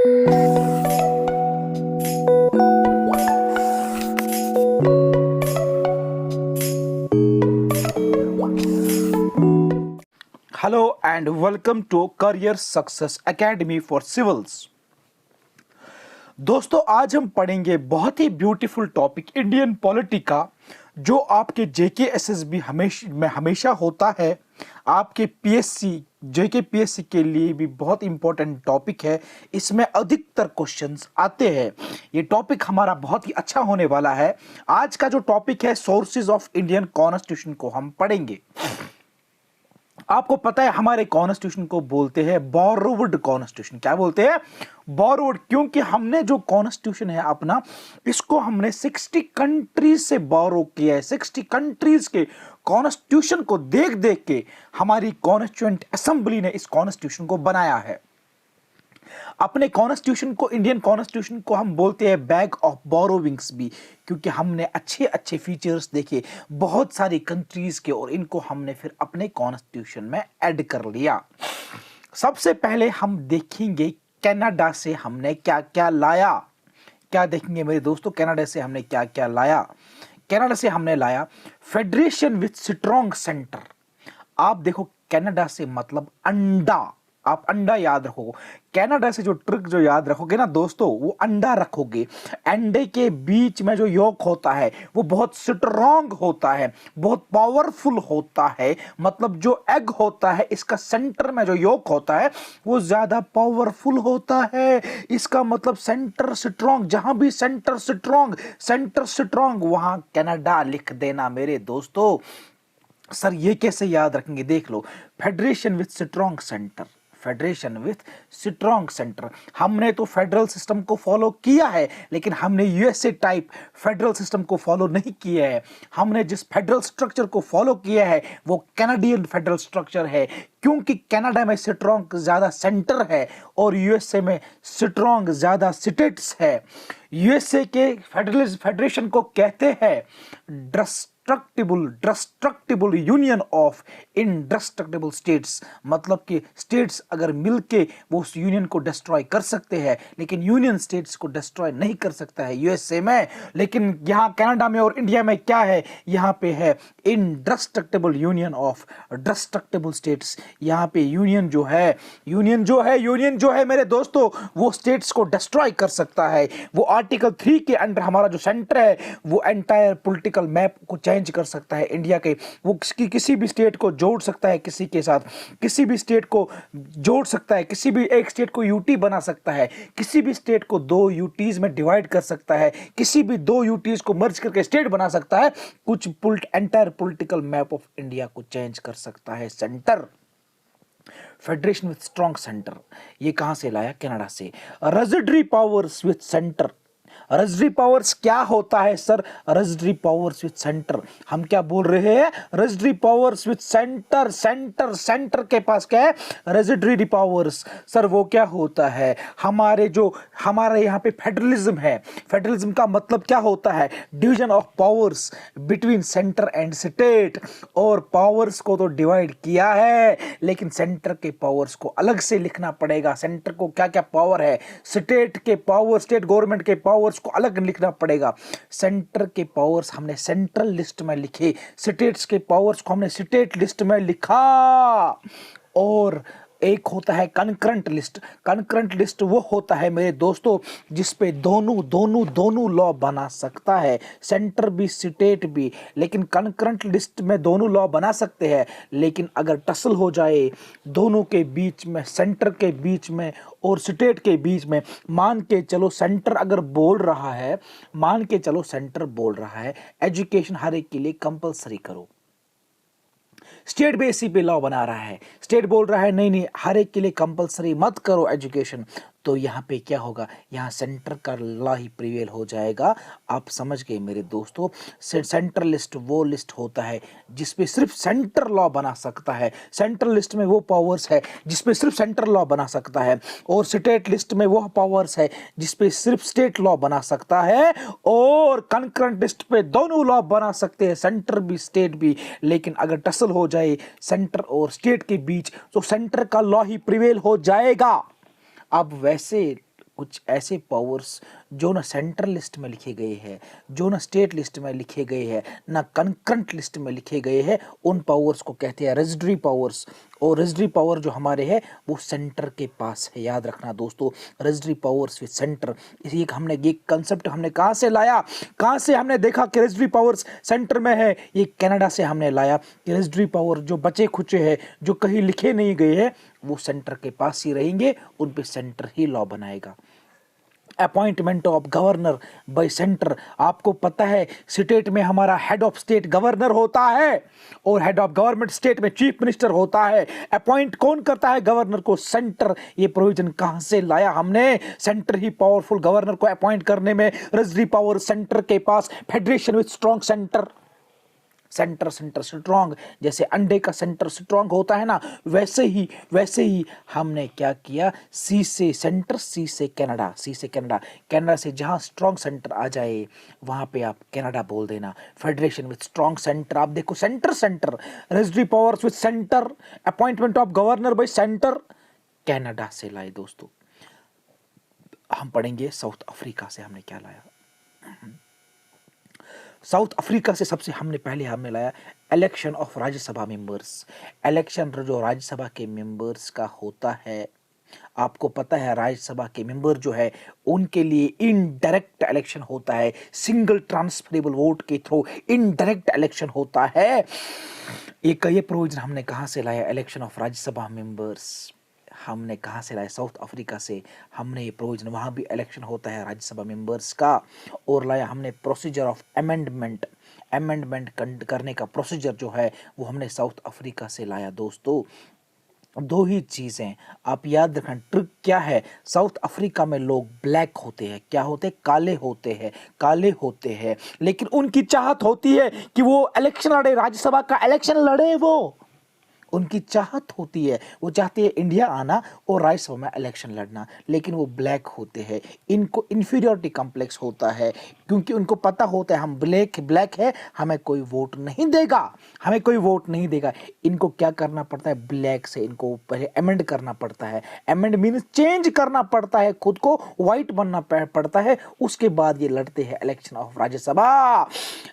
Hello and welcome to Career Success Academy for Civils। दोस्तों आज हम पढ़ेंगे बहुत ही ब्यूटीफुल टॉपिक इंडियन पॉलिटी का, जो आपके जेके एसएसबी हमेशा होता है। आपके पीएससी जेके पीएससी के लिए भी बहुत इंपॉर्टेंट टॉपिक है। इसमें अधिकतर क्वेश्चंस आते हैं। ये टॉपिक हमारा बहुत ही अच्छा होने वाला है। आज का जो टॉपिक है सोर्सेज ऑफ इंडियन कॉन्स्टिट्यूशन को हम पढ़ेंगे। आपको पता है हमारे कॉन्स्टिट्यूशन को बोलते हैं बोरोवुड कॉन्स्टिट्यूशन। क्या बोलते हैं? बोरोवुड। क्योंकि हमने जो कॉन्स्टिट्यूशन है अपना, इसको हमने 60 कंट्रीज से बोरो किया है। 60 कंट्रीज के कॉन्स्टिट्यूशन को देख देख के हमारी कॉन्स्टिट्यूएंट असेंबली ने इस कॉन्स्टिट्यूशन को बनाया है। अपने कॉन्स्टिट्यूशन को, इंडियन कॉन्स्टिट्यूशन को हम बोलते हैं बैग ऑफ बोरोविंग्स भी, क्योंकि हमने अच्छे अच्छे फीचर्स देखे बहुत सारी कंट्रीज के और इनको हमने फिर अपने कॉन्स्टिट्यूशन में ऐड कर लिया। सबसे पहले हम देखेंगे कनाडा से हमने क्या क्या लाया। क्या देखेंगे मेरे दोस्तों? कनाडा से हमने क्या क्या लाया। कनाडा से हमने लाया फेडरेशन विथ स्ट्रॉन्ग सेंटर। आप देखो, कनाडा से मतलब अंडा। आप अंडा याद रखो। कनाडा से जो ट्रिक जो याद रखोगे ना दोस्तों, वो अंडा रखोगे। अंडे के बीच में जो यॉक होता है वो बहुत स्ट्रॉन्ग होता है, बहुत पावरफुल होता है। मतलब जो एग होता है, इसका सेंटर में जो यॉक होता है वो ज्यादा पावरफुल होता है। इसका मतलब सेंटर स्ट्रॉन्ग। जहां भी सेंटर स्ट्रॉन्ग वहां कनाडा लिख देना मेरे दोस्तों। सर ये कैसे याद रखेंगे? देख लो, federation with strong centre. Federation with strong centre. हमने तो फेडरल सिस्टम को फॉलो किया है, लेकिन हमने यूएसए टाइप फेडरल सिस्टम को फॉलो नहीं किया है। हमने जिस फेडरल स्ट्रक्चर को फॉलो किया है वो कैनेडियन फेडरल स्ट्रक्चर है, क्योंकि कनाडा में स्ट्रॉन्ग ज्यादा सेंटर है और यूएसए में स्ट्रॉन्ग ज्यादा स्टेट्स है। यूएसए के फेडरेशन को कहते हैं destructible union of indestructible states. मतलब कि स्टेट्स अगर मिलके वो उस यूनियन को डिस्ट्रॉय कर सकते हैं, लेकिन यूनियन स्टेट्स को डिस्ट्रॉय नहीं कर सकता है यूएसए में। लेकिन यहाँ कनाडा में और इंडिया में क्या है? यहाँ पे है indestructible union of destructible states. यहाँ पे यूनियन जो है मेरे दोस्तों, वो स्टेट्स को डिस्ट्रॉय कर सकता है। वो आर्टिकल 3 के अंडर हमारा जो सेंटर है वो एंटायर पॉलिटिकल मैप को चेंज कर सकता है इंडिया के। वो किसी भी स्टेट को जोड़ सकता है किसी के साथ, किसी भी स्टेट को जोड़ सकता है, किसी भी एक स्टेट को यूटी बना सकता है, किसी भी स्टेट को 2 यूटीज में डिवाइड कर सकता है, किसी भी 2 यूटीज को मर्ज करके स्टेट बना सकता है। कुछ entire political map of India को चेंज कर सकता है centre. Federation with strong centre, ये कहां से लाया? कनाडा से। Residuary powers with centre. Residuary powers क्या होता है sir? Residuary powers with centre. हम क्या बोल रहे हैं? Residuary powers with centre. Centre के पास क्या है? Residuary powers. सर वो क्या होता है? हमारे यहाँ पे फेडरलिज्म है। फेडरलिज्म का मतलब क्या होता है? Division of powers between centre and state. और पावर्स को तो डिवाइड किया है, लेकिन सेंटर के पावर्स को अलग से लिखना पड़ेगा। सेंटर को क्या क्या पावर है, स्टेट के पावर, स्टेट गवर्नमेंट के पावर्स को अलग लिखना पड़ेगा। सेंटर के पावर्स हमने सेंट्रल लिस्ट में लिखे, स्टेट्स के पावर्स को हमने स्टेट लिस्ट में लिखा। और एक होता है कंकरेंट लिस्ट। कंकरेंट लिस्ट वो होता है मेरे दोस्तों जिसपे दोनों लॉ बना सकता है, सेंटर भी स्टेट भी। लेकिन कंकरेंट लिस्ट में दोनों लॉ बना सकते हैं, लेकिन अगर टसल हो जाए दोनों के बीच में, सेंटर के बीच में और स्टेट के बीच में, मान के चलो सेंटर अगर बोल रहा है, एजुकेशन हर एक के लिए कंपलसरी करो। स्टेट भी इसी पे लॉ बना रहा है, स्टेट बोल रहा है नहीं हर एक के लिए कंपलसरी मत करो एजुकेशन, तो यहाँ पे क्या होगा? यहाँ सेंटर का लॉ ही प्रिवेल हो जाएगा। आप समझ गए मेरे दोस्तों। सेंट्रल लिस्ट वो लिस्ट होता है जिसपे सिर्फ सेंटर लॉ बना सकता है। सेंट्रल लिस्ट में वो पावर्स है जिसपे सिर्फ सेंटर लॉ बना सकता है, और स्टेट लिस्ट में वो पावर्स है जिसपे सिर्फ स्टेट लॉ बना सकता है। और कंकरेंट लिस्ट पे दोनों लॉ बना सकते हैं, सेंटर भी स्टेट भी। लेकिन अगर टसल हो जाए सेंटर और स्टेट के बीच तो सेंटर का लॉ ही प्रिवेल हो जाएगा। अब वैसे कुछ ऐसे पावर्स जो ना सेंट्रल लिस्ट में लिखे गए हैं, जो ना स्टेट लिस्ट में लिखे गए हैं, ना कंकरेंट लिस्ट में लिखे गए हैं, उन पावर्स को कहते हैं रेजिडरी पावर्स। और रेजिडरी पावर जो हमारे है वो सेंटर के पास है। याद रखना दोस्तों, रेजिडरी पावर्स विद सेंटर। इसी हमने ये कंसेप्ट हमने कहाँ से लाया, कहाँ से हमने देखा कि रेजिडरी पावर्स सेंटर में है? ये कनाडा से हमने लाया कि रेजिडरी पावर जो बचे खुचे हैं, जो कहीं लिखे नहीं गए हैं, वो सेंटर के पास ही रहेंगे, उन पे सेंटर ही लॉ बनाएगा। Appointment of governor bye centre. आपको पता है स्टेट में हमारा हेड ऑफ स्टेट गवर्नर होता है और हेड ऑफ गवर्नमेंट स्टेट में चीफ मिनिस्टर होता है। अपॉइंट कौन करता है गवर्नर को? सेंटर। ये प्रोविजन कहां से लाया हमने? सेंटर ही पावरफुल गवर्नर को अपॉइंट करने में। रेजिडरी पावर सेंटर के पास, federation with strong centre. Centre centre strong, जैसे अंडे का सेंटर स्ट्रॉन्ग होता है ना, वैसे ही हमने क्या किया, सी से सेंटर, सी से कनाडा, सी से कनाडा। कनाडा से जहां स्ट्रॉन्ग सेंटर आ जाए वहां पे आप कनाडा बोल देना। Federation with strong centre. आप देखो centre centre, residuary powers with centre, appointment of governor bye centre, Canada से लाए दोस्तों। हम पढ़ेंगे साउथ अफ्रीका से हमने क्या लाया। साउथ अफ्रीका से सबसे हमने लाया election of Rajya Sabha members. Election जो राज्यसभा के मेंबर्स का होता है, आपको पता है राज्यसभा के मेंबर जो है उनके लिए इनडायरेक्ट इलेक्शन होता है, सिंगल ट्रांसफरेबल वोट के थ्रू इनडायरेक्ट इलेक्शन होता है। ये प्रोविजन हमने कहां से लाया? इलेक्शन ऑफ राज्यसभा मेंबर्स हमने कहां से लाया? साउथ अफ्रीका से। हमने ये प्रोविजन, वहां भी इलेक्शन होता है राज्यसभा मेंबर्स का। और लाया हमने प्रोसीजर ऑफ अमेंडमेंट। अमेंडमेंट करने का प्रोसीजर जो है वो हमने साउथ अफ्रीका से लाया दोस्तों। दो ही चीजें आप याद रखना। ट्रिक क्या है? साउथ अफ्रीका में लोग ब्लैक होते हैं। क्या होते हैं? काले होते हैं, काले होते हैं। लेकिन उनकी चाहत होती है कि वो इलेक्शन लड़े, राज्यसभा का इलेक्शन लड़े। वो उनकी चाहत होती है, वो चाहते हैं इंडिया आना और राज्यसभा में इलेक्शन लड़ना, लेकिन वो ब्लैक होते हैं। इनको इन्फीरियरिटी कॉम्प्लेक्स होता है, क्योंकि उनको पता होता है हम ब्लैक है, हमें कोई वोट नहीं देगा, हमें कोई वोट नहीं देगा। इनको क्या करना पड़ता है? ब्लैक से इनको पहले अमेंड करना पड़ता है। अमेंड मीन्स चेंज करना पड़ता है, खुद को व्हाइट बनना पड़ता है, उसके बाद ये लड़ते हैं इलेक्शन ऑफ राज्यसभा।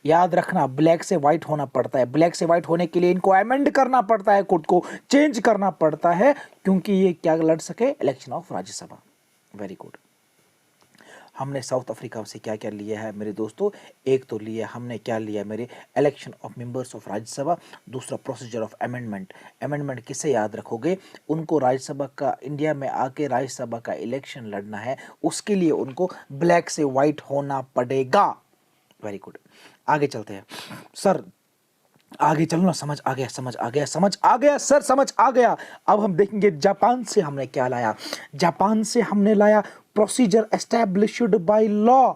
याद रखना, ब्लैक से व्हाइट होना पड़ता है। ब्लैक से व्हाइट होने के लिए इनको अमेंड करना पड़ता है, खुद को चेंज करना पड़ता है, क्योंकि ये क्या लड़ सके? Election of Rajya Sabha. Very good. हमने साउथ अफ्रीका से क्या क्या लिया है मेरे दोस्तों? एक तो लिया हमने, क्या लिया मेरे? Election of members of Rajya Sabha. दूसरा प्रोसीजर ऑफ अमेंडमेंट। अमेंडमेंट किसे याद रखोगे? उनको राज्यसभा का, इंडिया में आके राज्यसभा का इलेक्शन लड़ना है, उसके लिए उनको ब्लैक से व्हाइट होना पड़ेगा। Very good. आगे चलते हैं सर, आगे चलो ना। समझ आ गया सर, समझ आ गया। अब हम देखेंगे जापान से हमने क्या लाया। जापान से हमने लाया procedure established by law.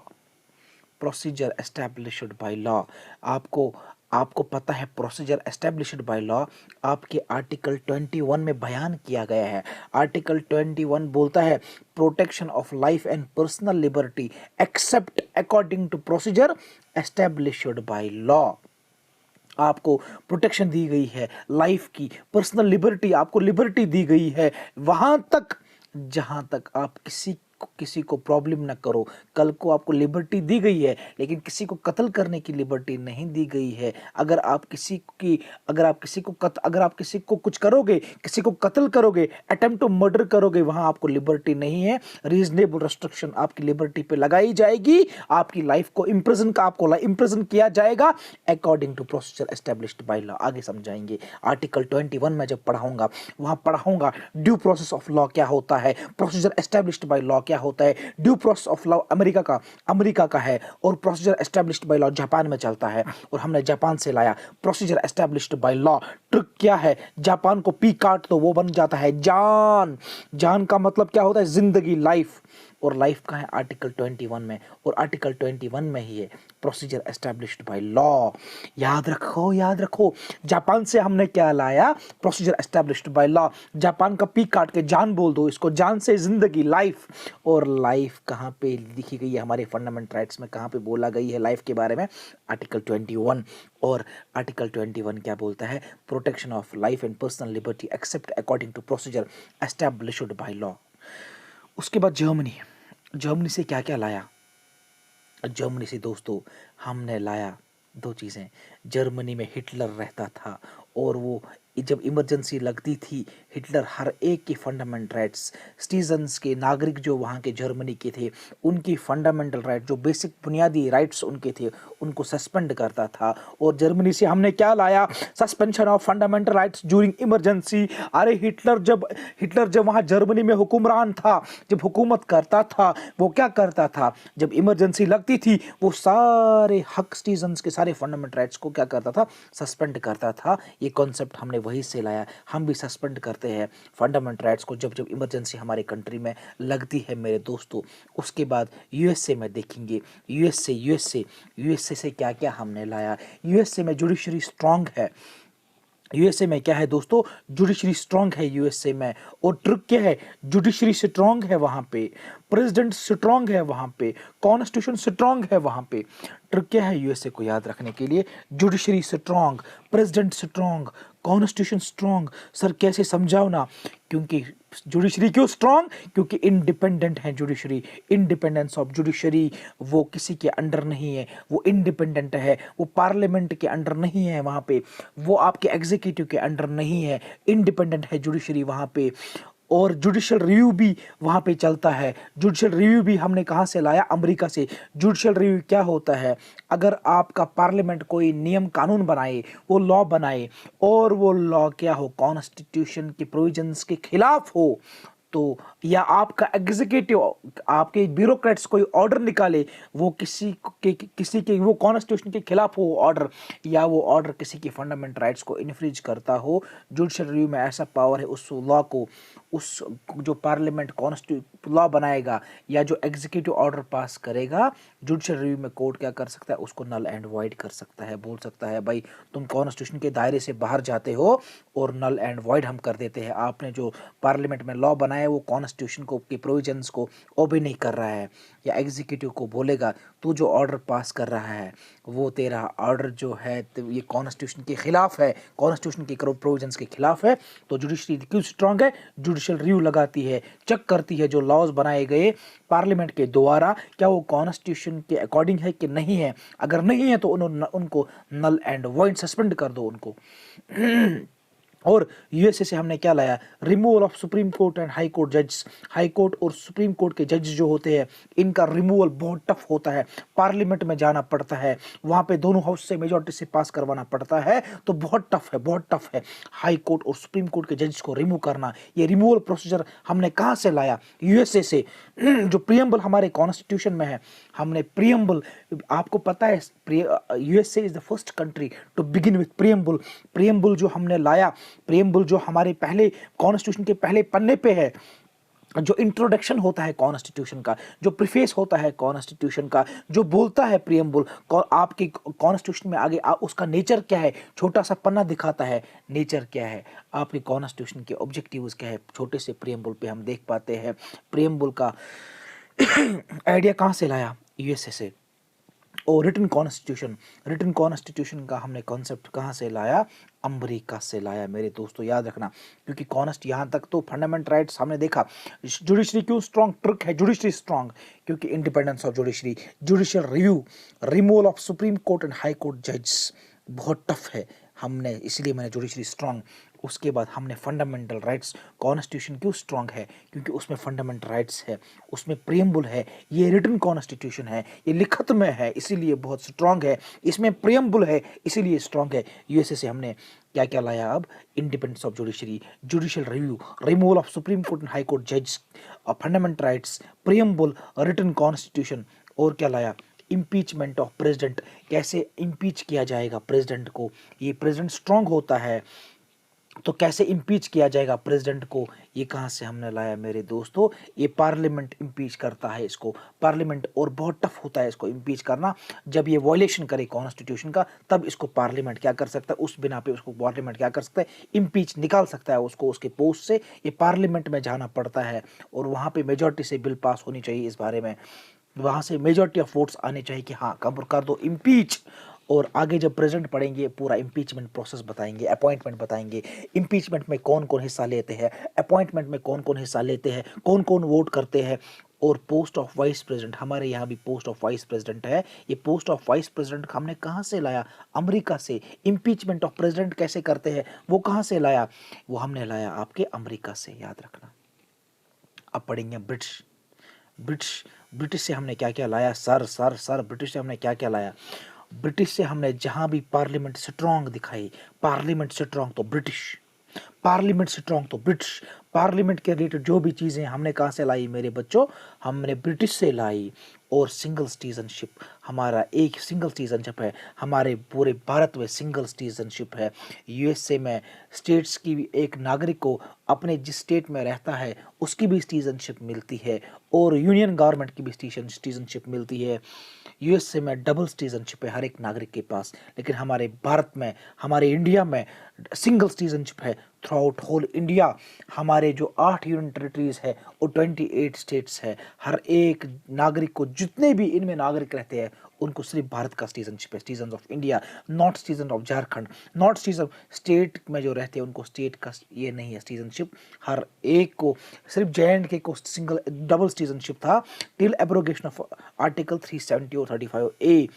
Procedure established by law. आपको पता है प्रोसीजर एस्टैब्लिश्ड बाय लॉ आपके आर्टिकल 21 में बयान किया गया है। आर्टिकल 21 बोलता है protection of life and personal liberty except according to procedure established by law. आपको प्रोटेक्शन दी गई है लाइफ की, पर्सनल लिबर्टी, आपको लिबर्टी दी गई है वहां तक जहां तक आप किसी को प्रॉब्लम ना करो। कल को आपको लिबर्टी दी गई है, लेकिन किसी को कत्ल करने की लिबर्टी नहीं दी गई है। अगर आप किसी को कुछ करोगे, किसी को कत्ल करोगे, अटेम्प्ट टू मर्डर करोगे, वहां आपको लिबर्टी नहीं है। रीजनेबल रेस्ट्रिक्शन आपकी लिबर्टी पे लगाई जाएगी। आपकी लाइफ को इम्प्रिजन किया जाएगा according to procedure established by law. आगे समझाएंगे। आर्टिकल 21 में जब पढ़ाऊंगा वहां पढ़ाऊंगा ड्यू प्रोसेस ऑफ लॉ क्या होता है, प्रोसीजर एस्टैब्लिश्ड बाय लॉ क्या होता है। Due process of law America का है और procedure established by law Japan में चलता है, और हमने जापान से लाया procedure established by law. Trick क्या है? जापान को पी काट तो वो बन जाता है जान। जान का मतलब क्या होता है? जिंदगी, लाइफ। और लाइफ का है आर्टिकल 21 में, और आर्टिकल 21 में ही है प्रोसीजर एस्टैब्लिश्ड बाय लॉ। याद रखो। जापान से हमने क्या लाया? Procedure established by law. Japan का पी काट के जान बोल दो इसको, जान से जिंदगी, लाइफ। और लाइफ कहां पे लिखी गई है? हमारे फंडामेंटल राइट्स में कहां पे बोला गई है लाइफ के बारे में? आर्टिकल 21। और आर्टिकल 21 क्या बोलता है? Protection of life and personal liberty except according to procedure established by law. उसके बाद जर्मनी। जर्मनी से क्या क्या लाया? जर्मनी से दोस्तों हमने लाया दो चीज़ें। जर्मनी में हिटलर रहता था और वो जब इमरजेंसी लगती थी, हिटलर हर एक की फंडामेंटल राइट्स, सिटीजन्स के, नागरिक जो वहाँ के जर्मनी के थे, उनकी फंडामेंटल राइट, जो बेसिक बुनियादी राइट्स उनके थे, उनको सस्पेंड करता था। और जर्मनी से हमने क्या लाया? Suspension of fundamental rights during emergency. अरे हिटलर जब वहाँ जर्मनी में हुक्मरान था, जब हुकूमत करता था, वो क्या करता था? जब इमरजेंसी लगती थी, वो सारे हक, सिटीजन्स के सारे फंडामेंटल राइट्स को क्या करता था? सस्पेंड करता था। ये कॉन्सेप्ट हमने वहीं से लाया। हम भी सस्पेंड करते हैं फंडामेंटल राइट्स को जब जब इमरजेंसी हमारे कंट्री में लगती है मेरे दोस्तों। उसके बाद यूएसए में देखेंगे, यूएसए से क्या क्या हमने लाया। यूएसए में जुडिशरी स्ट्रांग है। यूएसए में क्या है दोस्तों? जुडिशरी स्ट्रांग है यूएसए में। और ट्रिक क्या है? जुडिशरी स्ट्रांग है वहां पे, प्रेसिडेंट स्ट्रांग है वहां पे, कॉन्स्टिट्यूशन स्ट्रांग है वहां पे। ट्रिक क्या है यूएसए को याद रखने के लिए? Judiciary strong, president strong, constitution strong. Sir कैसे समझाओ ना? क्योंकि जुडिशरी क्यों स्ट्रांग? क्योंकि इंडिपेंडेंट है जुडिशरी। इंडिपेंडेंस ऑफ जुडिशरी, वो किसी के अंडर नहीं है, वो इंडिपेंडेंट है, वो पार्लियामेंट के अंडर नहीं है वहाँ पे, वो आपके एग्जीक्यूटिव के अंडर नहीं है, इंडिपेंडेंट है जुडिशरी वहाँ पे। और जुडिशियल रिव्यू भी वहाँ पे चलता है। जुडिशियल रिव्यू भी हमने कहाँ से लाया? अमेरिका से। जुडिशियल रिव्यू क्या होता है? अगर आपका पार्लियामेंट कोई नियम कानून बनाए, वो लॉ बनाए, और वो लॉ क्या हो? कॉन्स्टिट्यूशन के प्रोविजंस के खिलाफ हो, तो या आपका एग्जीक्यूटिव, आपके ब्यूरोक्रेट्स कोई ऑर्डर निकाले, वो किसी के वो कॉन्स्टिट्यूशन के खिलाफ हो ऑर्डर, या वो ऑर्डर किसी की फंडामेंटल राइट्स को इन्फ्रिज करता हो, जुडिशियल रिव्यू में ऐसा पावर है उस लॉ को, उस जो पार्लियामेंट लॉ बनाएगा या जो एग्जीक्यूटिव ऑर्डर पास करेगा, जुडिशियल रिव्यू में कोर्ट क्या कर सकता है? उसको नल एंड वॉइड कर सकता है। बोल सकता है भाई तुम कॉन्स्टिट्यूशन के दायरे से बाहर जाते हो, और नल एंड वॉइड हम कर देते हैं। आपने जो पार्लियामेंट में लॉ बनाया है वो कॉन्स्टिट्यूशन को के प्रोविजंस को ओबे नहीं कर रहा है। या एग्जीक्यूटिव को बोलेगा तू जो ऑर्डर पास कर रहा है वो तेरा ऑर्डर जो है तो ये कॉन्स्टिट्यूशन के खिलाफ है, कॉन्स्टिट्यूशन के प्रोविजंस के खिलाफ है। तो जुडिशरी क्यों स्ट्रांग है? जुडिशियल रिव्यू लगाती है, चेक करती है जो लॉज बनाए गए पार्लियामेंट के द्वारा क्या वो कॉन्स्टिट्यूशन के अकॉर्डिंग है कि नहीं है। अगर नहीं है तो उनको नल एंड वॉइड सस्पेंड कर दो उनको। और यूएसए से हमने क्या लाया? Removal of supreme court and high court जज। हाई कोर्ट और सुप्रीम कोर्ट के जज जो होते हैं, इनका रिमूवल बहुत टफ होता है। पार्लियामेंट में जाना पड़ता है, वहाँ पे दोनों हाउस से मेजॉरिटी से पास करवाना पड़ता है, तो बहुत टफ है हाई कोर्ट और सुप्रीम कोर्ट के जज को रिमूव करना। ये रिमूवल प्रोसीजर हमने कहाँ से लाया? यूएसए से। जो प्रियम्बल हमारे कॉन्स्टिट्यूशन में है, हमने प्रियम्बल, आपको पता है USA is the first country to begin with preamble. Preamble जो हमने लाया, प्रियम्बल जो हमारे पहले कॉन्स्टिट्यूशन के पहले पन्ने पे है, जो इंट्रोडक्शन होता है कॉन्स्टिट्यूशन का, जो प्रीफेस होता है कॉन्स्टिट्यूशन का, जो बोलता है प्रियम्बल आपके कॉन्स्टिट्यूशन में आगे उसका नेचर क्या है, छोटा सा पन्ना दिखाता है नेचर क्या है, आपके कॉन्स्टिट्यूशन के ऑब्जेक्टिव्स क्या है, छोटे से प्रियम्बल पे हम देख पाते हैं। प्रियम्बल का आइडिया कहाँ से लाया? यूएसए से। और रिटन कॉन्स्टिट्यूशन का हमने कॉन्सेप्ट कहाँ से लाया? अमेरिका से लाया मेरे दोस्तों, याद रखना। क्योंकि यहाँ तक तो फंडामेंटल राइट्स हमने देखा। जुडिशरी क्यों स्ट्रांग? ट्रिक है जुडिशरी स्ट्रांग क्योंकि independence of judiciary, judicial review, removal of supreme court and high court जज, बहुत टफ है हमने, इसलिए मैंने जुडिशरी स्ट्रांग। उसके बाद हमने फंडामेंटल राइट्स। कॉन्स्टिट्यूशन क्यों स्ट्रांग है? क्योंकि उसमें फंडामेंटल राइट्स है, उसमें प्रियम्बल है, ये रिटन कॉन्स्टिट्यूशन है, ये लिखत में है, इसीलिए बहुत स्ट्रांग है। इसमें प्रियम्बल है, इसीलिए स्ट्रांग है। यूएसए से हमने क्या क्या लाया? अब independence of judiciary, judicial review, removal of supreme court and high court जज, fundamental rights, preamble, written constitution. और क्या लाया? इम्पीचमेंट ऑफ प्रेसिडेंट, कैसे इम्पीच किया जाएगा प्रेसिडेंट को। ये प्रेसिडेंट स्ट्रांग होता है तो कैसे इम्पीच किया जाएगा प्रेसिडेंट को, ये कहाँ से हमने लाया मेरे दोस्तों? ये पार्लियामेंट इम्पीच करता है इसको, पार्लियामेंट, और बहुत टफ होता है इसको इम्पीच करना। जब ये वायलेशन करे कॉन्स्टिट्यूशन का, तब इसको पार्लियामेंट क्या कर सकता है? उस बिना पे उसको पार्लियामेंट क्या कर सकता है? इम्पीच निकाल सकता है उसको उसके पोस्ट से। ये पार्लियामेंट में जाना पड़ता है और वहाँ पे मेजॉरिटी से बिल पास होनी चाहिए इस बारे में, वहाँ से मेजॉरिटी ऑफ वोट्स आने चाहिए कि हाँ कब कर दो इम्पीच। और आगे जब प्रेजेंट पढ़ेंगे पूरा इम्पीचमेंट प्रोसेस बताएंगे, अपॉइंटमेंट बताएंगे, इम्पीचमेंट में कौन कौन हिस्सा लेते हैं, अपॉइंटमेंट में कौन कौन हिस्सा लेते हैं, कौन कौन वोट करते हैं, और पोस्ट ऑफ वाइस प्रेसिडेंट, हमारे यहाँ भी पोस्ट ऑफ वाइस प्रेसिडेंट है। ये पोस्ट ऑफ वाइस प्रेसिडेंट हमने कहाँ से लाया? अमेरिका से। इम्पीचमेंट ऑफ प्रेसिडेंट कैसे करते हैं वो कहाँ से लाया? वो हमने लाया आपके अमेरिका से, याद रखना। अब पढ़ेंगे ब्रिटिश। ब्रिटिश ब्रिटिश से हमने क्या क्या लाया? सर ब्रिटिश से हमने क्या क्या लाया? ब्रिटिश से हमने जहां भी पार्लियामेंट स्ट्रांग दिखाई, पार्लियामेंट स्ट्रांग तो ब्रिटिश, पार्लियामेंट स्ट्रांग तो ब्रिटिश। पार्लियामेंट के रिलेटेड जो भी चीज़ें हमने कहाँ से लाई मेरे बच्चों? हमने ब्रिटिश से लाई। और सिंगल सिटीजनशिप, हमारा एक सिंगल सिटीजनशिप है, हमारे पूरे भारत में सिंगल सिटीजनशिप है। यूएसए में स्टेट्स की भी एक नागरिक को अपने जिस स्टेट में रहता है उसकी भी सिटीजनशिप मिलती है, और यूनियन गवर्नमेंट की भी सिटीजनशिप मिलती है। यूएसए में डबल सिटीजनशिप है हर एक नागरिक के पास, लेकिन हमारे भारत में, हमारे इंडिया में सिंगल सिटीजनशिप है थ्रू आउट होल इंडिया। हमारे जो 8 यूनियन टेरिटरीज है और 28 स्टेट्स है, हर एक नागरिक को, जितने भी इनमें नागरिक रहते हैं उनको सिर्फ भारत का सिटीजनशिप है, citizen of India, not citizen of Jharkhand, not citizen state में जो रहते हैं उनको स्टेट का ये नहीं है सिटीजनशिप। हर एक को, सिर्फ JNK को सिंगल डबल सिटीजनशिप था टिल एब्रोगेशन ऑफ आर्टिकल 370 और 35A।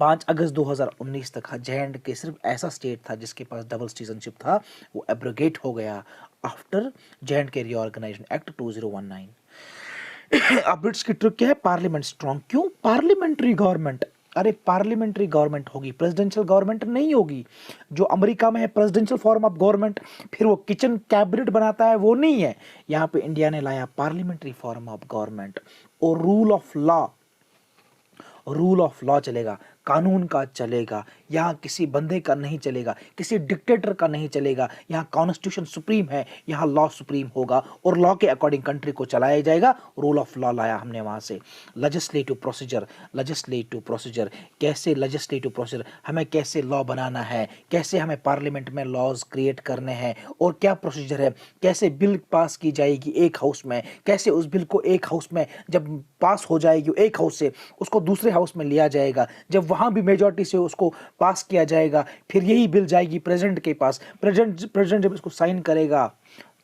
5 अगस्त 2019 तक JNK सिर्फ ऐसा स्टेट था जिसके पास डबल सिटीजनशिप था, वो एब्रोगेट हो गया आफ्टर JNK रीऑर्गेनाइजेशन एक्ट 2019। अब ब्रिटिश की ट्रिक क्या है? Parliament strong. क्यों? Parliamentary government. अरे पार्लियामेंट्री गवर्नमेंट होगी, प्रेसिडेंशियल गवर्नमेंट नहीं होगी। जो अमेरिका में है प्रेसिडेंशियल फॉर्म ऑफ गवर्नमेंट, फिर वो किचन कैबिनेट बनाता है, वो नहीं है। यहाँ पे इंडिया ने लाया पार्लियामेंट्री फॉर्म ऑफ गवर्नमेंट। और रूल ऑफ लॉ चलेगा, कानून का चलेगा। यहाँ किसी बंदे का नहीं चलेगा, किसी डिक्टेटर का नहीं चलेगा। यहाँ कॉन्स्टिट्यूशन सुप्रीम है, यहाँ लॉ सुप्रीम होगा, और लॉ के अकॉर्डिंग कंट्री को चलाया जाएगा। रूल ऑफ लॉ लाया हमने वहाँ से। लेजिस्लेटिव प्रोसीजर, कैसे लेजिस्लेटिव प्रोसीजर, हमें कैसे लॉ बनाना है, कैसे हमें पार्लियामेंट में लॉज क्रिएट करने हैं, और क्या प्रोसीजर है, कैसे बिल पास की जाएगी एक हाउस में, कैसे उस बिल को एक हाउस में जब पास हो जाएगी एक हाउस से, उसको दूसरे हाउस में लिया जाएगा, जब वहां भी मेजॉरिटी से उसको पास किया जाएगा, फिर यही बिल जाएगी प्रेसिडेंट के पास। प्रेसिडेंट जब इसको साइन करेगा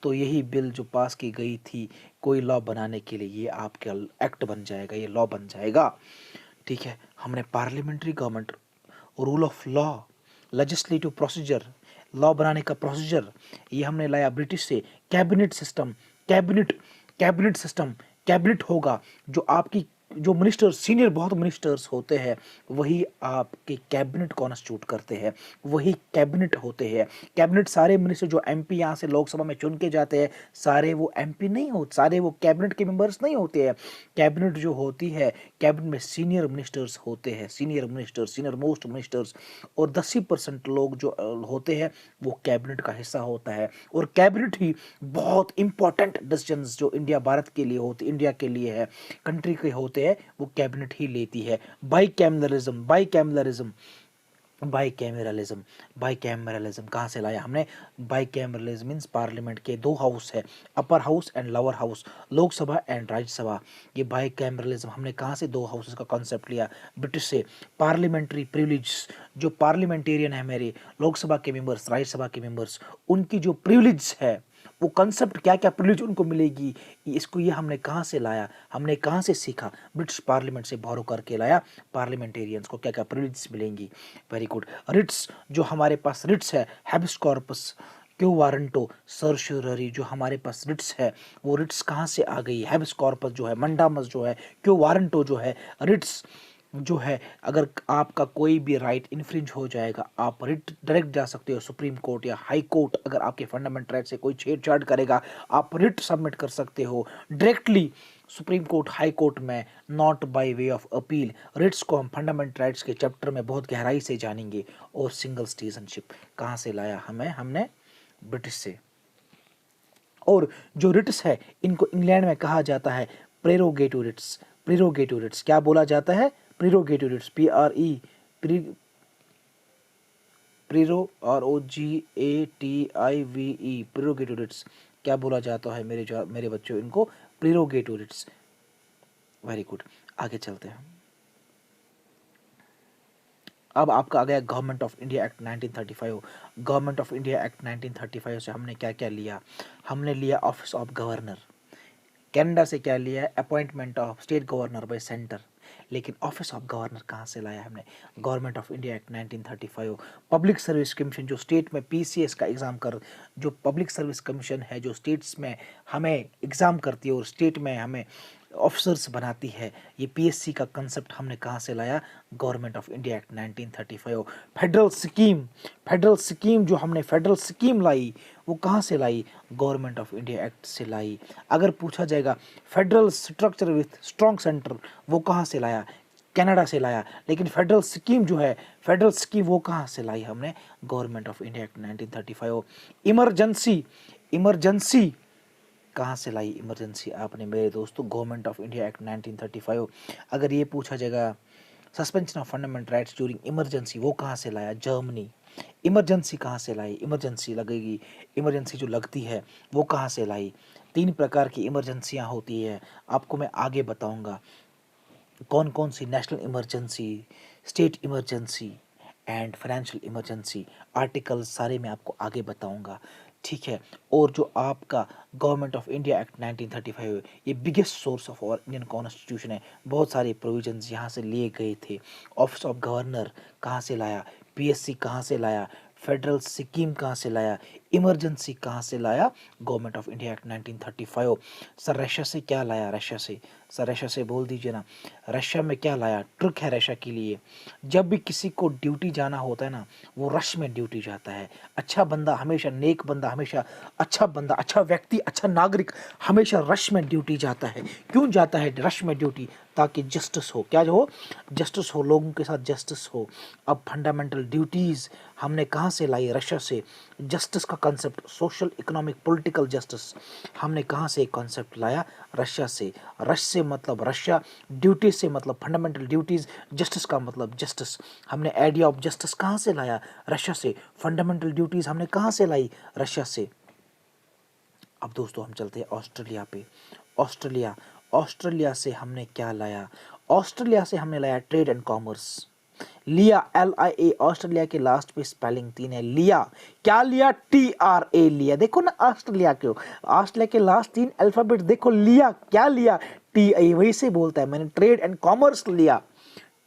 तो यही बिल जो पास की गई थी कोई लॉ बनाने के लिए, ये आपका एक्ट बन जाएगा, ये लॉ बन जाएगा। ठीक है, हमने parliamentary government, rule of law, legislative procedure, law बनाने का प्रोसीजर, ये हमने लाया ब्रिटिश से। कैबिनेट सिस्टम, कैबिनेट होगा, जो आपकी जो मिनिस्टर, सीनियर बहुत मिनिस्टर्स होते हैं वही आपके कैबिनेट कॉन्स्टिट्यूट करते हैं, वही कैबिनेट होते हैं। कैबिनेट सारे मिनिस्टर जो MP यहाँ से लोकसभा में चुन के जाते हैं, सारे वो MP नहीं होते, सारे वो कैबिनेट के मेंबर्स नहीं होते हैं। कैबिनेट जो होती है, कैबिनेट में सीनियर मिनिस्टर्स होते हैं, सीनियर मोस्ट मिनिस्टर्स, और 10% लोग जो होते हैं वो कैबिनेट का हिस्सा होता है। और कैबिनेट ही बहुत इंपॉर्टेंट डिसीजंस जो भारत के लिए होते, इंडिया के लिए है, कंट्री के होते हैं, वो कैबिनेट ही लेती है। बाईकैमरलिज्म कहाँ से लाया हमने? बाईकैमरलिज्म मीन्स पार्लियामेंट के 2 हाउस है, upper house and lower house, Lok Sabha and Rajya Sabha. ये बाईकैमरलिज्म हमने कहाँ से 2 हाउसेस का कॉन्सेप्ट लिया? ब्रिटिश से। पार्लियामेंट्री प्रिविलेज, जो पार्लियामेंटेरियन है मेरे लोकसभा के मेंबर्स, राज्यसभा के मेंबर्स, उनकी जो प्रिविलेज है, वो कंसेप्ट क्या क्या प्रिविलेज उनको मिलेगी, इसको ये हमने कहाँ से लाया, हमने कहाँ से सीखा? ब्रिटिश पार्लियामेंट से बोरो करके लाया। पार्लियामेंटेरियंस को क्या क्या प्रिविलेज मिलेंगी। Very good. रिट्स, जो हमारे पास रिट्स है, हैबिस कॉर्पस, क्यों वारंटो, सर्शुररी, जो हमारे पास रिट्स है वो रिट्स कहाँ से आ गई? हैबिस कॉर्पस जो है, मंडामस जो है, क्यों वारंटो जो है, रिट्स जो है, अगर आपका कोई भी राइट इन्फ्रिंज हो जाएगा, आप रिट डायरेक्ट जा सकते हो सुप्रीम कोर्ट या हाई कोर्ट। अगर आपके फंडामेंटल राइट से कोई छेड़छाड़ करेगा, आप रिट सबमिट कर सकते हो directly supreme court, high court में, not by way of appeal. Writs को हम फंडामेंटल राइट्स के चैप्टर में बहुत गहराई से जानेंगे। और सिंगल सिटीजनशिप कहाँ से लाया हमने ब्रिटिश से। और जो रिट्स है इनको इंग्लैंड में कहा जाता है प्रेरोगेटिव रिट्स। क्या बोला जाता है? Prerogative writs, prerogative writs. क्या बोला जाता है मेरे बच्चों? इनको प्रेरोगेटिव रिट्स। वेरी गुड, आगे चलते हैं। अब आपका आ गया government of India act 1935। Government of India act 1935 से हमने क्या क्या लिया? हमने लिया ऑफिस ऑफ गवर्नर, कनाडा से क्या लिया है, appointment of state governor bye centre, लेकिन ऑफिस ऑफ गवर्नर कहाँ से लाया हमने, government of India act 1935। Public service commission जो स्टेट में पीसीएस का एग्ज़ाम कर, जो पब्लिक सर्विस कमीशन है जो स्टेट्स में हमें एग्ज़ाम करती है और स्टेट में हमें ऑफिसर्स बनाती है, ये पीएससी का कंसेप्ट हमने कहाँ से लाया, government of India act 1935। Federal scheme जो हमने फेडरल स्कीम लाई वो कहाँ से लाई, गवर्नमेंट ऑफ इंडिया एक्ट से लाई। अगर पूछा जाएगा federal structure with strong centre वो कहाँ से लाया, कनाडा से लाया, लेकिन फेडरल स्कीम जो है फेडरल स्कीम वो कहाँ से लाई हमने, government of India act 1935। Emergency कहाँ से लाई इमरजेंसी आपने मेरे दोस्तों, गवर्नमेंट ऑफ इंडिया एक्ट 1935। अगर ये पूछा जाएगा suspension of fundamental rights during emergency वो कहाँ से लाया, जर्मनी। इमरजेंसी कहाँ से लाई, इमरजेंसी लगेगी, इमरजेंसी जो लगती है वो कहाँ से लाई। 3 प्रकार की इमरजेंसियाँ होती है, आपको मैं आगे बताऊँगा कौन कौन सी, national emergency, state emergency and financial emergency, article सारे मैं आपको आगे बताऊंगा, ठीक है। और जो आपका गवर्नमेंट ऑफ इंडिया एक्ट 1935 ये biggest source of our Indian constitution है, बहुत सारे प्रोविजंस यहाँ से लिए गए थे। ऑफिस ऑफ गवर्नर कहाँ से लाया, पीएससी कहाँ से लाया, फेडरल स्कीम कहाँ से लाया, इमरजेंसी कहाँ से लाया, government of India act 1935। Sir Russia से क्या लाया, रशिया से, सर रशिया से बोल दीजिए ना, रशिया में क्या लाया, ट्रिक है रशिया के लिए, जब भी किसी को ड्यूटी जाना होता है ना वो रश में ड्यूटी जाता है। अच्छा बंदा हमेशा, नेक बंदा हमेशा, अच्छा बंदा, अच्छा व्यक्ति, अच्छा नागरिक हमेशा रश में ड्यूटी जाता है। क्यों जाता है रश में ड्यूटी, ताकि जस्टिस हो, क्या जो हो, जस्टिस हो, लोगों के साथ जस्टिस हो। अब फंडामेंटल ड्यूटीज़ हमने कहाँ से लाई, रशिया से। जस्टिस का concept, social economic political justice हमने कहाँ से कॉन्सेप्ट लाया, रशिया से। रश से मतलब रशिया, ड्यूटी से मतलब फंडामेंटल ड्यूटीज़, जस्टिस का मतलब जस्टिस। हमने आइडिया ऑफ जस्टिस कहाँ से लाया, रशिया से। फंडामेंटल ड्यूटीज़ हमने कहाँ से लाई, रशिया से। अब दोस्तों हम चलते हैं ऑस्ट्रेलिया पे। ऑस्ट्रेलिया से हमने क्या लाया, ऑस्ट्रेलिया से हमने लाया ट्रेड एंड कॉमर्स, लिया, LIA। ऑस्ट्रेलिया के लास्ट पे स्पेलिंग 3 है, लिया। क्या लिया, TRA लिया। देखो ना ऑस्ट्रेलिया क्यों, ऑस्ट्रेलिया के लास्ट 3 अल्फाबेट देखो, लिया, क्या लिया, TI, वही से बोलता है मैंने, ट्रेड एंड कॉमर्स लिया,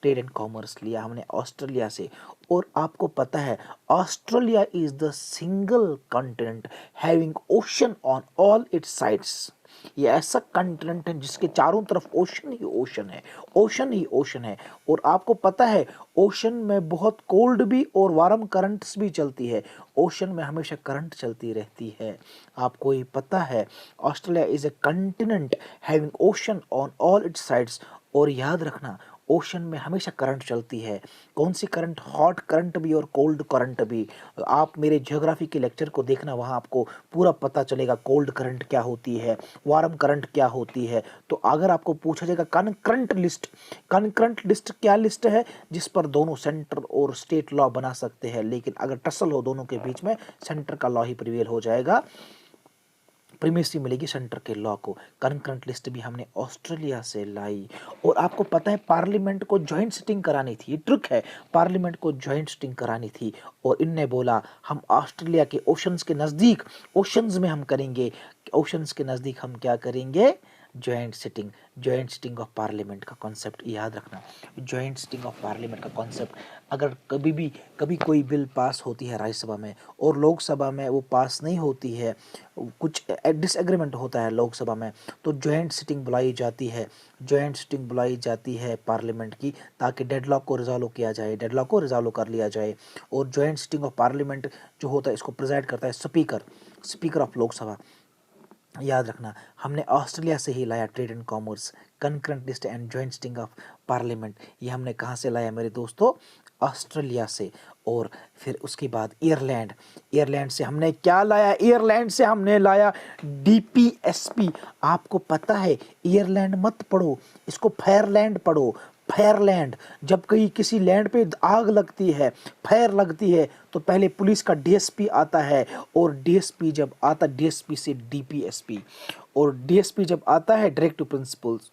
ट्रेड एंड कॉमर्स लिया हमने ऑस्ट्रेलिया से। और आपको पता है Australia is the single continent having ocean on all it's sides. ये ऐसा कॉन्टिनेंट है जिसके चारों तरफ ओशन ही ओशन है, ओशन ही ओशन है। और आपको पता है ओशन में बहुत कोल्ड भी और वार्म करंट्स भी चलती है, ओशन में हमेशा करंट चलती रहती है, आपको ये पता है। Australia is a continent having ocean on all it's sides. और याद रखना ओशन में हमेशा करंट चलती है, कौन सी करंट, हॉट करंट भी और कोल्ड करंट भी। आप मेरे ज्योग्राफी के लेक्चर को देखना, वहाँ आपको पूरा पता चलेगा कोल्ड करंट क्या होती है, वार्म करंट क्या होती है। तो अगर आपको पूछा जाएगा कनकरंट लिस्ट क्या लिस्ट है, जिस पर दोनों सेंटर और स्टेट लॉ बना सकते हैं, लेकिन अगर टसल हो दोनों के बीच में सेंटर का लॉ ही प्रिवेल हो जाएगा, प्रीमेसी मिलेगी सेंटर के लॉ को। कनकरेंट लिस्ट भी हमने ऑस्ट्रेलिया से लाई। और आपको पता है पार्लियामेंट को जॉइंट सिटिंग करानी थी, ट्रिक है, पार्लियामेंट को जॉइंट सिटिंग करानी थी और इनने बोला हम ऑस्ट्रेलिया के ओशंस के नज़दीक, ओशंस में हम करेंगे, ओशंस के नज़दीक हम क्या करेंगे, जॉइंट सिटिंग ऑफ पार्लियामेंट का कॉन्सेप्ट याद रखना। जॉइंट सिटिंग ऑफ पार्लियामेंट का कॉन्सेप्ट, अगर कभी कोई बिल पास होती है राज्यसभा में और लोकसभा में वो पास नहीं होती है, कुछ डिसएग्रीमेंट होता है लोकसभा में, तो जॉइंट सिटिंग बुलाई जाती है, जॉइंट सिटिंग बुलाई जाती है पार्लियामेंट की, ताकि डेडलॉक को रिजॉल्व किया जाए, डेडलॉक को रिजॉल्व कर लिया जाए। और जॉइंट सिटिंग ऑफ पार्लियामेंट जो होता है इसको प्रिजाइड करता है स्पीकर ऑफ लोकसभा। याद रखना हमने ऑस्ट्रेलिया से ही लाया trade and commerce, concurrent list and joint sitting of parliament, ये हमने कहाँ से लाया मेरे दोस्तों, ऑस्ट्रेलिया से। और फिर उसके बाद एयरलैंड से हमने क्या लाया, एयरलैंड से हमने लाया DPSP। आपको पता है एयरलैंड मत पढ़ो, इसको फायरलैंड पढ़ो। फायरलैंड, जब कहीं किसी लैंड पे आग लगती है, फायर लगती है, तो पहले पुलिस का DSP आता है, और DSP जब आता, DSP से DPSP, और DSP जब आता है डायरेक्ट टू प्रिंसिपल्स,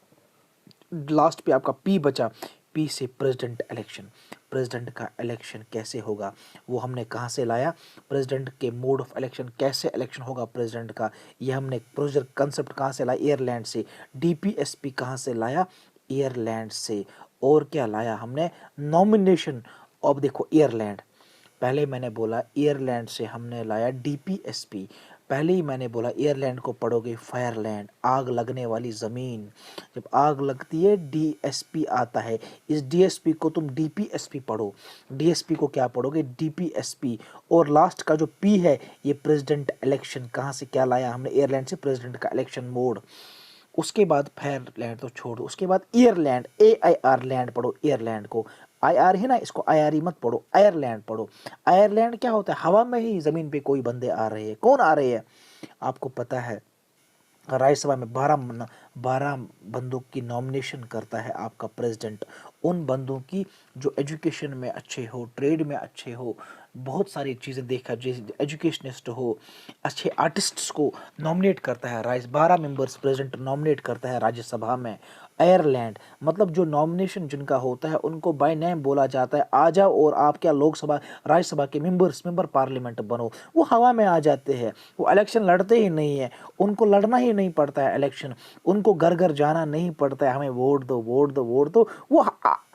लास्ट पे आपका P बचा, पी से प्रेसिडेंट इलेक्शन, प्रेसिडेंट का इलेक्शन कैसे होगा वो हमने कहाँ से लाया, प्रेसिडेंट के मोड ऑफ इलेक्शन, कैसे इलेक्शन होगा प्रेसिडेंट का, ये हमने प्रोसीजर कंसेप्ट कहाँ से लाया, एयरलैंड से। डीपीएसपी कहाँ से लाया, एयरलैंड से। और क्या लाया हमने, नॉमिनेशन। अब देखो एयरलैंड, पहले मैंने बोला एयरलैंड से हमने लाया डीपीएसपी, पहले ही मैंने बोला एयरलैंड को पढ़ोगे फायरलैंड, आग लगने वाली ज़मीन। जब आग लगती है डीएसपी आता है, इस डीएसपी को तुम डीपीएसपी पढ़ो, डीएसपी को क्या पढ़ोगे, डीपीएसपी। और लास्ट का जो पी है ये प्रेसिडेंट इलेक्शन, कहाँ से क्या लाया हमने, एयरलैंड से, प्रेसिडेंट का इलेक्शन मोड। उसके बाद फायरलैंड तो छोड़ दो, उसके बाद एयरलैंड, AIR लैंड पढ़ो, एयरलैंड को, IR है ना, इसको IR मत पढ़ो, आयरलैंड पढ़ो। आयरलैंड क्या होता है, हवा में ही ज़मीन पे कोई बंदे आ रहे हैं, कौन आ रहे हैं आपको पता है, राज्यसभा में 12 बंदों की नॉमिनेशन करता है आपका प्रेसिडेंट। उन बंदों की जो एजुकेशन में अच्छे हो, ट्रेड में अच्छे हो, बहुत सारी चीज़ें देखा, जैसे एजुकेशनिस्ट हो, अच्छे आर्टिस्ट्स को नॉमिनेट करता है 12 मेंबर्स प्रेसिडेंट नॉमिनेट करता है राज्यसभा में। आयरलैंड मतलब जो नॉमिनेशन जिनका होता है उनको बाय नेम बोला जाता है, आ जाओ और आप क्या लोकसभा राज्यसभा के मेंबर पार्लियामेंट बनो। वो हवा में आ जाते हैं, वो इलेक्शन लड़ते ही नहीं है, उनको लड़ना ही नहीं पड़ता है इलेक्शन, उनको घर घर जाना नहीं पड़ता है, हमें वोट दो वोट दो वोट दो, वो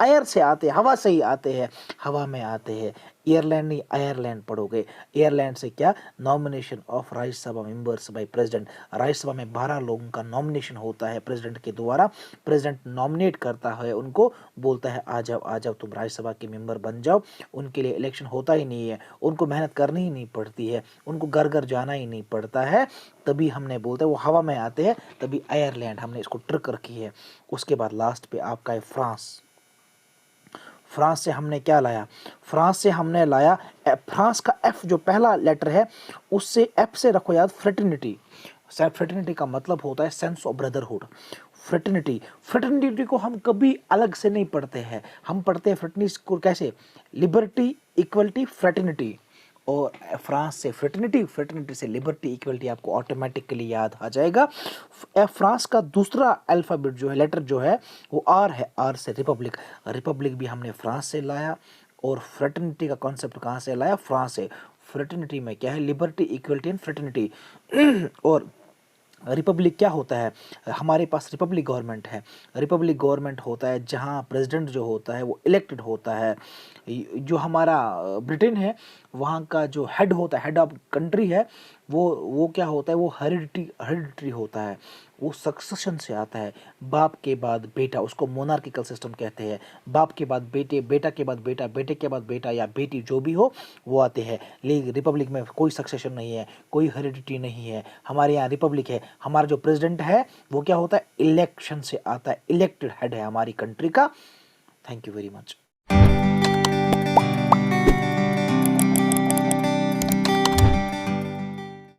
एयर से आते हैं, हवा से ही आते हैं, हवा में आते हैं। एयरलैंड नहीं आयरलैंड पढ़ोगे। एयरलैंड से क्या, nomination of Rajya Sabha members by president, Rajya Sabha में 12 लोगों का नॉमिनेशन होता है प्रेसिडेंट के द्वारा, प्रेसिडेंट नॉमिनेट करता है उनको, बोलता है आ जाओ तुम राज्यसभा के मेंबर बन जाओ। उनके लिए इलेक्शन होता ही नहीं है, उनको मेहनत करनी ही नहीं पड़ती है, उनको घर घर जाना ही नहीं पड़ता है, तभी हमने बोलते हैं वो हवा में आते हैं, तभी आयरलैंड हमने इसको ट्रिक रखी है। उसके बाद लास्ट पे आपका है फ्रांस। फ्रांस से हमने क्या लाया, फ्रांस से हमने लाया फ्रांस का F जो पहला लेटर है उससे F से रखो याद, फ्रेटर्निटी। फ्रेटर्निटी का मतलब होता है sense of brotherhood. Fraternity, fraternity को हम कभी अलग से नहीं पढ़ते हैं, हम पढ़ते हैं फ्रेटर्निटी को कैसे, लिबर्टी, इक्वलिटी, फ्रेटर्निटी। और फ्रांस से फ्रेटर्निटी, फ्रेटर्निटी से लिबर्टी, इक्वलिटी आपको ऑटोमेटिकली याद आ जाएगा। फ्रांस का दूसरा अल्फ़ाबेट जो है, लेटर जो है वो R है, R से रिपब्लिक, रिपब्लिक भी हमने फ्रांस से लाया। और फ्रेटर्निटी का कॉन्सेप्ट कहाँ से लाया, फ्रांस से। फ्रेटर्निटी में क्या है, लिबर्टी, इक्वलिटी एंड फ्रेटर्निटी। और रिपब्लिक क्या होता है, हमारे पास रिपब्लिक गवर्नमेंट है, रिपब्लिक गवर्नमेंट होता है जहाँ प्रेसिडेंट जो होता है वो इलेक्टेड होता है। जो हमारा ब्रिटेन है वहाँ का जो हेड होता है, हेड ऑफ कंट्री है, वो क्या होता है, वो हेरिडिटरी होता है, वो सक्सेशन से आता है, बाप के बाद बेटा, उसको मोनार्किकल सिस्टम कहते हैं। बाप के बाद बेटे, बेटा के बाद बेटा, बेटे के बाद बेटा या बेटी जो भी हो वो आते हैं। लेकिन रिपब्लिक में कोई सक्सेशन नहीं है, कोई हेरिडिटी नहीं है, हमारे यहाँ रिपब्लिक है। हमारा जो प्रेसिडेंट है वो क्या होता है, इलेक्शन से आता है, इलेक्टेड हेड है हमारी कंट्री का। Thank you very much.